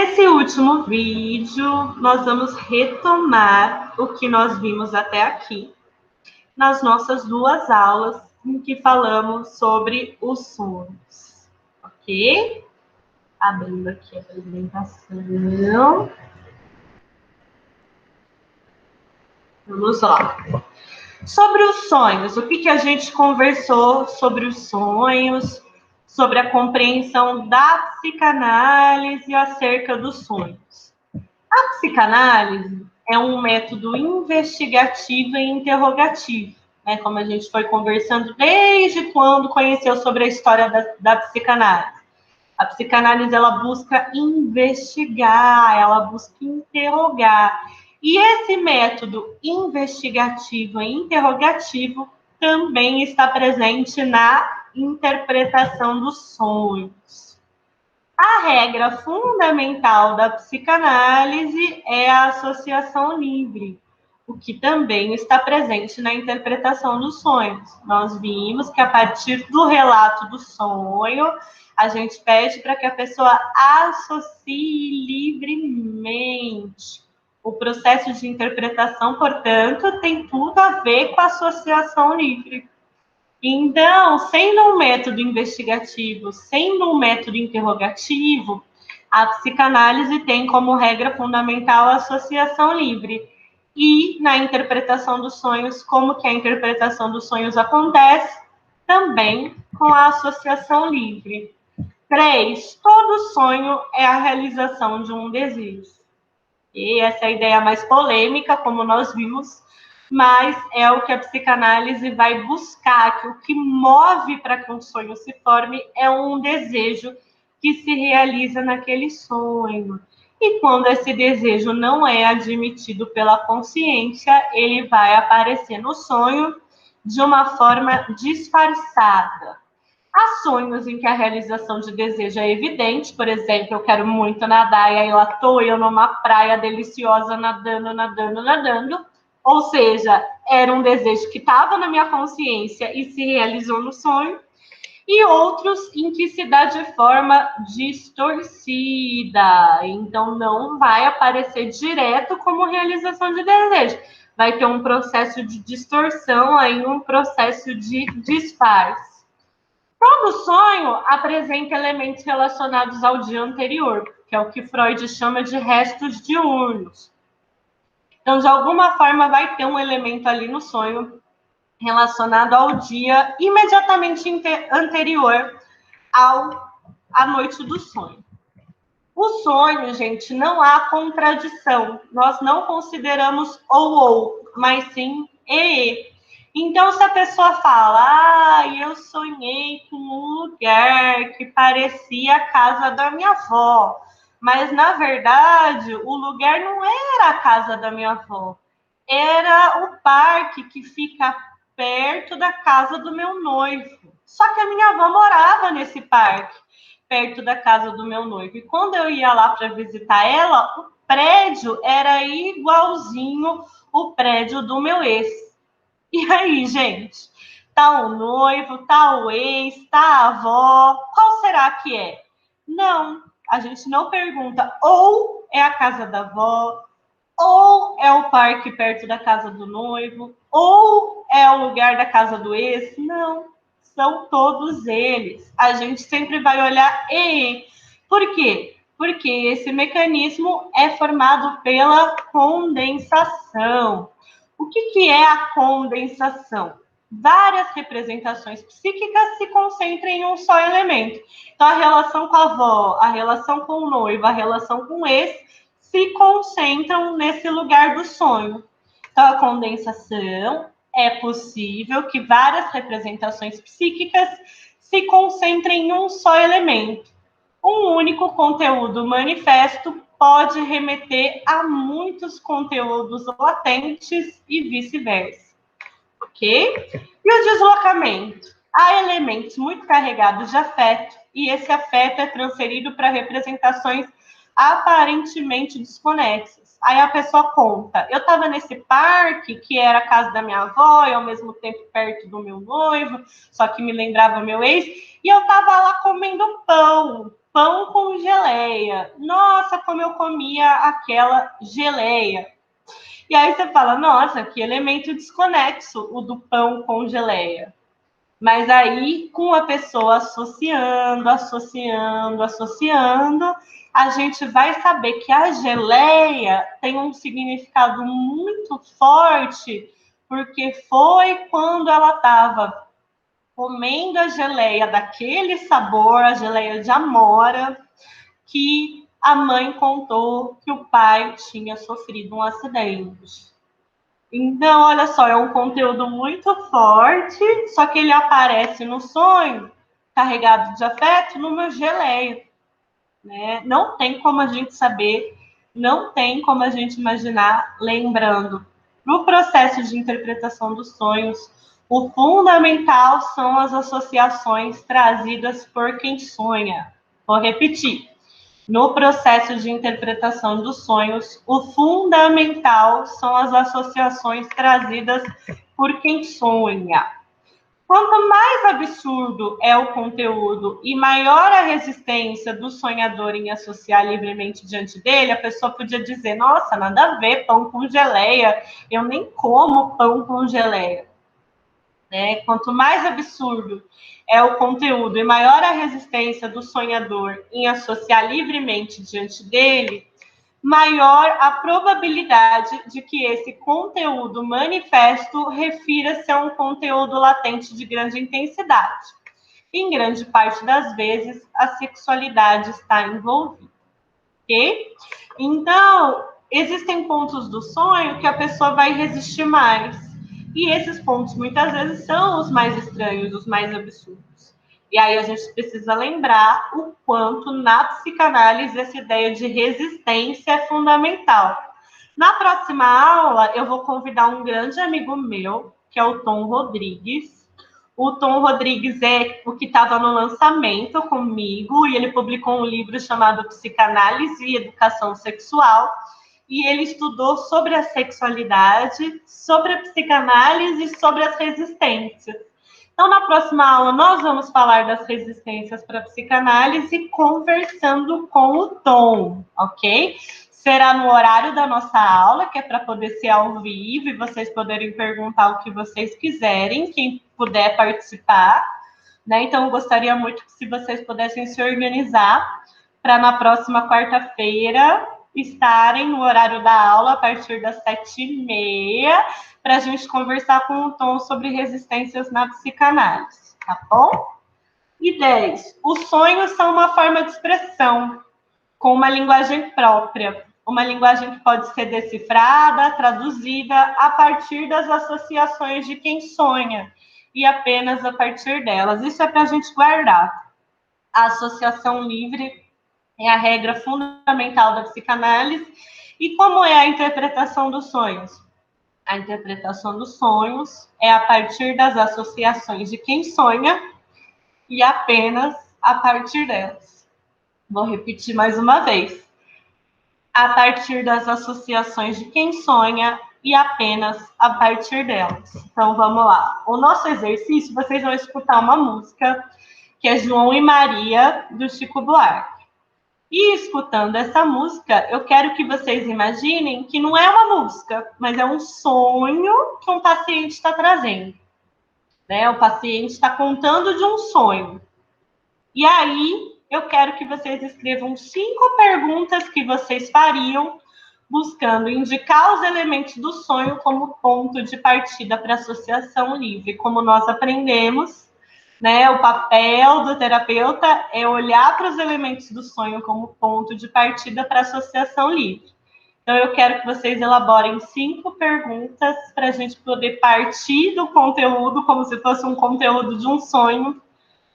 Nesse último vídeo, nós vamos retomar o que nós vimos até aqui, nas nossas duas aulas, em que falamos sobre os sonhos, ok? Abrindo aqui a apresentação. Vamos lá. Sobre os sonhos, o que a gente conversou sobre os sonhos, sobre a compreensão da psicanálise acerca dos sonhos. A psicanálise é um método investigativo e interrogativo, né? Como a gente foi conversando desde quando conheceu sobre a história da psicanálise. A psicanálise, ela busca investigar, ela busca interrogar. E esse método investigativo e interrogativo também está presente na interpretação dos sonhos. A regra fundamental da psicanálise é a associação livre, o que também está presente na interpretação dos sonhos. Nós vimos que a partir do relato do sonho, a gente pede para que a pessoa associe livremente. O processo de interpretação, portanto, tem tudo a ver com a associação livre. Então, sendo um método investigativo, sendo um método interrogativo, a psicanálise tem como regra fundamental a associação livre. E na interpretação dos sonhos, como que a interpretação dos sonhos acontece? Também com a associação livre. 3. Todo sonho é a realização de um desejo. E essa é a ideia mais polêmica, como nós vimos, mas é o que a psicanálise vai buscar, que o que move para que um sonho se forme é um desejo que se realiza naquele sonho. E quando esse desejo não é admitido pela consciência, ele vai aparecer no sonho de uma forma disfarçada. Há sonhos em que a realização de desejo é evidente, por exemplo, eu quero muito nadar e aí lá estou eu numa praia deliciosa nadando, ou seja, era um desejo que estava na minha consciência e se realizou no sonho, e outros em que se dá de forma distorcida, então não vai aparecer direto como realização de desejo, vai ter um processo de distorção, aí um processo de disfarce. Todo sonho apresenta elementos relacionados ao dia anterior, que é o que Freud chama de restos diurnos. Então, de alguma forma, vai ter um elemento ali no sonho relacionado ao dia imediatamente anterior à noite do sonho. O sonho, gente, não há contradição. Nós não consideramos ou, mas sim e. Então, se a pessoa fala, eu sonhei com um lugar que parecia a casa da minha avó, mas, na verdade, o lugar não era a casa da minha avó, era o parque que fica perto da casa do meu noivo. Só que a minha avó morava nesse parque, perto da casa do meu noivo. E quando eu ia lá para visitar ela, o prédio era igualzinho o prédio do meu ex. E aí, gente? Tá o noivo, tá o ex, tá a avó. Qual será que é? Não, a gente não pergunta. Ou é a casa da avó, ou é o parque perto da casa do noivo, ou é o lugar da casa do ex. Não, são todos eles. A gente sempre vai olhar e. Por quê? Porque esse mecanismo é formado pela condensação. O que é a condensação? Várias representações psíquicas se concentram em um só elemento. Então, a relação com a avó, a relação com o noivo, a relação com o ex, se concentram nesse lugar do sonho. Então, a condensação é possível que várias representações psíquicas se concentrem em um só elemento. Um único conteúdo manifesto pode remeter a muitos conteúdos latentes e vice-versa. Ok? E o deslocamento? Há elementos muito carregados de afeto, e esse afeto é transferido para representações aparentemente desconexas. Aí a pessoa conta, eu estava nesse parque que era a casa da minha avó e ao mesmo tempo perto do meu noivo, só que me lembrava meu ex, e eu estava lá comendo pão com geleia. geleia. Nossa, como eu comia aquela geleia. E aí você fala, nossa, que elemento desconexo o do pão com geleia. Mas aí, com a pessoa associando, a gente vai saber que a geleia tem um significado muito forte, porque foi quando ela estava comendo a geleia daquele sabor, a geleia de amora, que a mãe contou que o pai tinha sofrido um acidente. Então, olha só, é um conteúdo muito forte, só que ele aparece no sonho, carregado de afeto, numa geleia. Né? Não tem como a gente saber, não tem como a gente imaginar, lembrando. No processo de interpretação dos sonhos, o fundamental são as associações trazidas por quem sonha. Vou repetir. No processo de interpretação dos sonhos, o fundamental são as associações trazidas por quem sonha. Quanto mais absurdo é o conteúdo e maior a resistência do sonhador em associar livremente diante dele, a pessoa podia dizer, nossa, nada a ver, pão com geleia, eu nem como pão com geleia. Né? Quanto mais absurdo é o conteúdo e maior a resistência do sonhador em associar livremente diante dele, maior a probabilidade de que esse conteúdo manifesto refira-se a um conteúdo latente de grande intensidade. Em grande parte das vezes, a sexualidade está envolvida. Ok? Então, existem pontos do sonho que a pessoa vai resistir mais. E esses pontos, muitas vezes, são os mais estranhos, os mais absurdos. E aí a gente precisa lembrar o quanto na psicanálise essa ideia de resistência é fundamental. Na próxima aula, eu vou convidar um grande amigo meu, que é o Tom Rodrigues. O Tom Rodrigues é o que estava no lançamento comigo, e ele publicou um livro chamado Psicanálise e Educação Sexual, e ele estudou sobre a sexualidade, sobre a psicanálise e sobre as resistências. Então, na próxima aula, nós vamos falar das resistências para a psicanálise conversando com o Tom, ok? Será no horário da nossa aula, que é para poder ser ao vivo e vocês poderem perguntar o que vocês quiserem, quem puder participar, né? Então, eu gostaria muito que se vocês pudessem se organizar para na próxima quarta-feira estarem no horário da aula a partir das 7h30, para a gente conversar com o Tom sobre resistências na psicanálise, tá bom? E 10. Os sonhos são uma forma de expressão, com uma linguagem própria. Uma linguagem que pode ser decifrada, traduzida a partir das associações de quem sonha, e apenas a partir delas. Isso é para a gente guardar. A associação livre é a regra fundamental da psicanálise. E como é a interpretação dos sonhos? A interpretação dos sonhos é a partir das associações de quem sonha e apenas a partir delas. Vou repetir mais uma vez. A partir das associações de quem sonha e apenas a partir delas. Então, vamos lá. O nosso exercício, vocês vão escutar uma música que é João e Maria, do Chico Buarque. E escutando essa música, eu quero que vocês imaginem que não é uma música, mas é um sonho que um paciente está trazendo. Né? O paciente está contando de um sonho. E aí, eu quero que vocês escrevam 5 perguntas que vocês fariam, buscando indicar os elementos do sonho como ponto de partida para associação livre. Como nós aprendemos, né, o papel do terapeuta é olhar para os elementos do sonho como ponto de partida para associação livre. Então, eu quero que vocês elaborem 5 perguntas para a gente poder partir do conteúdo, como se fosse um conteúdo de um sonho,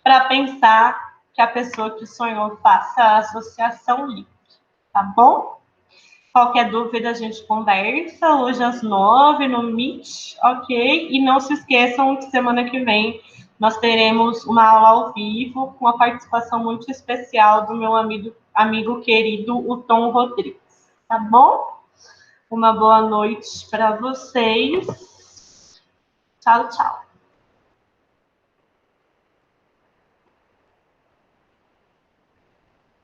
para pensar que a pessoa que sonhou faça a associação livre, tá bom? Qualquer dúvida a gente conversa, hoje às 9 no Meet, ok? E não se esqueçam que semana que vem nós teremos uma aula ao vivo com a participação muito especial do meu amigo querido, o Tom Rodrigues, tá bom? Uma boa noite para vocês. Tchau, tchau.